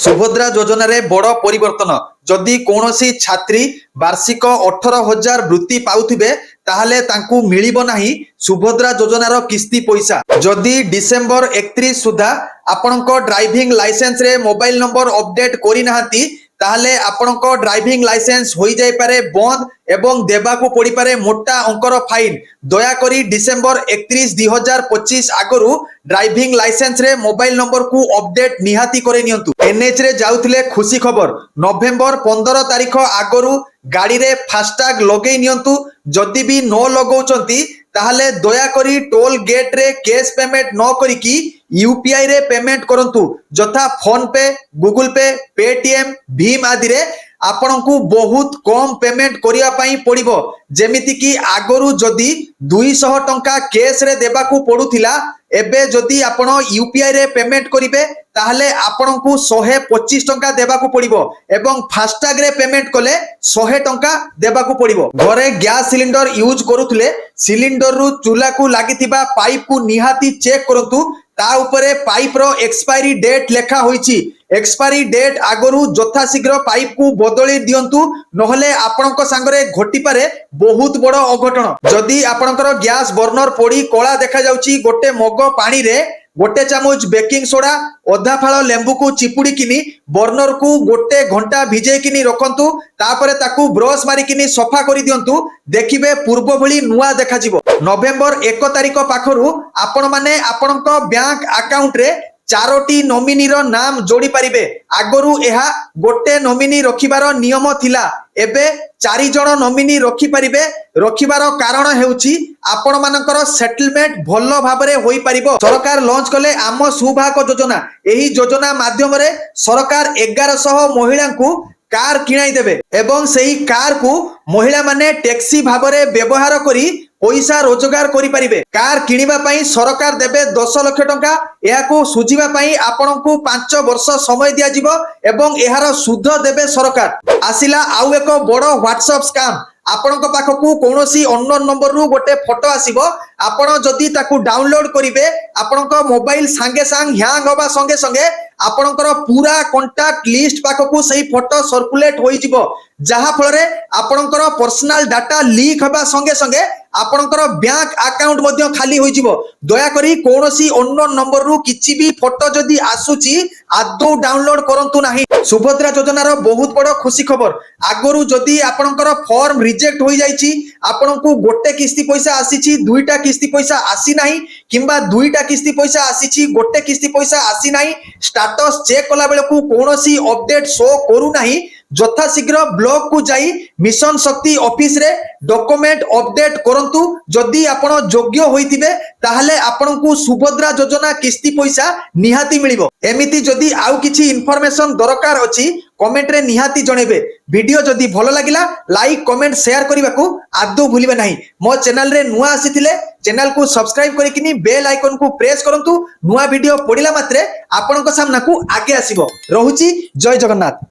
सुभद्रा योजना रे बड़ परिवर्तन जदि कौनसी छात्री वार्षिक 18,000 वृत्ति पाउथिबे ताहले तांकू मिलिबो नाही सुभद्रा योजनार किस्ती पैसा। जदि डिसेंबर 31 सुधा आपणको ड्राइविंग लाइसेंस रे मोबाइल नंबर अपडेट करि नाहंती ताहले आपणको ड्राइविंग लाइसेंस होई जाय पारे बंद एवं देबाकू पड़ी पारे मोटा अंकर फाइन। दया करी डिसेंबर 31 2025 आगरू ड्राइविंग लाइसेंस रे मोबाइल नंबर को अपडेट निहाती करे नियंतु। एनएच रे जाउथिले खुशी खबर नवेम्बर 15 तारिख आगरू गाड़ी रे फास्टैग लगेई नियंतु। जदि भी न लगौचंती ताहले दया करी टोल गेट रे कैश पेमेंट न करिकी यूपीआई रे पेमेंट करंतु जथा फोन पे, गूगल पे, पेटीएम, भीम आदि रे आपनकू बहुत कम पेमेंट करिया पई पड़िबो। जेमिति कि आगरू जदि 200 टंका कैश रे देबाकू पड़ुथिला एबे जदि आपण यूपीआई रे पेमेंट करिवे ताहले आपनकू 125 टंका देबाकू पड़िबो एवं फास्टैग रे पेमेंट कले 100 टंका देबाकू पड़िबो। घरे गैस सिलिंडर यूज करूथिले सिलिंडर रु चूल्हा को लागिथिबा पाइप को निहाती चेक करंतु ता उपरे पाइप रो एक्सपायरी डेट लेखा होईची। एक्सपायरी डेट आगरू जथा शीघ्र पाइप को बदली दियंतु नहले आपनक संगरे घटी पारे बहुत बड़ अघटन। जदि आपनकर गैस बर्नर पोड़ी कला देखा जाउची गोटे मग पानी रे गोटे चामच बेकिंग सोडा अधा फाळ लेंबू को चिपुड़ी किनी बर्नर को गोटे घंटा भिजे किनी रखंतु तापरे ताकू ब्रश मारी किनी सफा करि दियंतु देखिबे पूर्व भली नुआ देखा जिवो। नवेम्बर 1 तारिख पाखरु आपण माने आपनक बैंक अकाउंट रे 4टी नॉमिनी रो नाम जोड़ी पारिबे। आगरू एहा गोटे नॉमिनी रखिबार नियम थिला एबे 4 जण नॉमिनी रखि पारिबे। रखिबार कारण हेउची आपण मानकर सेटलमेंट भलो भाबरे होई पारिबो। सरकार लॉन्च कले आम सुभाग योजना। एही योजना माध्यम रे सरकार 1100 महिला को कार किणाई देबे एवं सेही कार को महिला माने टैक्सी भाबरे व्यवहार करी पैसा रोजगार करि पारिबे। कार किनिबा पई सरकार देबे 10 लाख टंका। एहाको सुझिबा पई आपनकू 5 वर्ष समय दिया जिवो एवं एहार सुध देबे सरकार। आसिला आउ एक बड़ व्हाट्सएप स्कैम। आपनक पाखकू कोनोसी अननोन नंबर रु गोटे फोटो आसीबो आपण जदि ताकू डाउनलोड करिवे आपनक मोबाइल संगे संग हैंग होबा संगे संगे आपनकर पूरा कांटेक्ट लिस्ट पाखकू सही फोटो सर्कुलेट होई जिवो जहा फल रे आपनकर पर्सनल डाटा लीक होबा संगे संगे आपनकर बैंक अकाउंट मध्य खाली होई जिवो। दया करी कोनोसी अननोन नंबर रु किछि भी फोटो जदि आसुची आदौ डाउनलोड करंतु नाही। सुभद्रा योजनार बहुत बड़ खुशी खबर। आगरू जदि आपनकर फॉर्म रिजेक्ट होई जाईची आपनकू गोटे किस्ती पैसा आसीची दुईटा किस्ती पैसा आसी नाही किंबा दुईटा किस्ती पैसा आसीची गोटे किस्ती पैसा आसी नाही स्टेटस चेक कला बेले को कोनोसी अपडेट शो करू नाही जथा शीघ्र ब्लॉक को जाई मिशन शक्ति ऑफिस रे डॉक्यूमेंट अपडेट करंतु। जदि आपण योग्य होइतिबे ताहले आपनकू सुभद्रा योजना किस्ती पैसा निहाती मिलिबो। एमिति जदि आउ किछि इन्फॉर्मेशन दरकार अछि कमेंट रे निहाती जणेबे। वीडियो जदि भलो लागिला लाइक कमेंट शेयर करिबा को आदौ भूलिबे नाही। मो चैनल रे नुआ आसीथिले चैनल को सब्सक्राइब करिकिनी बेल आइकन को प्रेस करंतु नुआ वीडियो पडिला मात्रे आपनक सामना को आगे आसीबो। रहुची जय जगन्नाथ।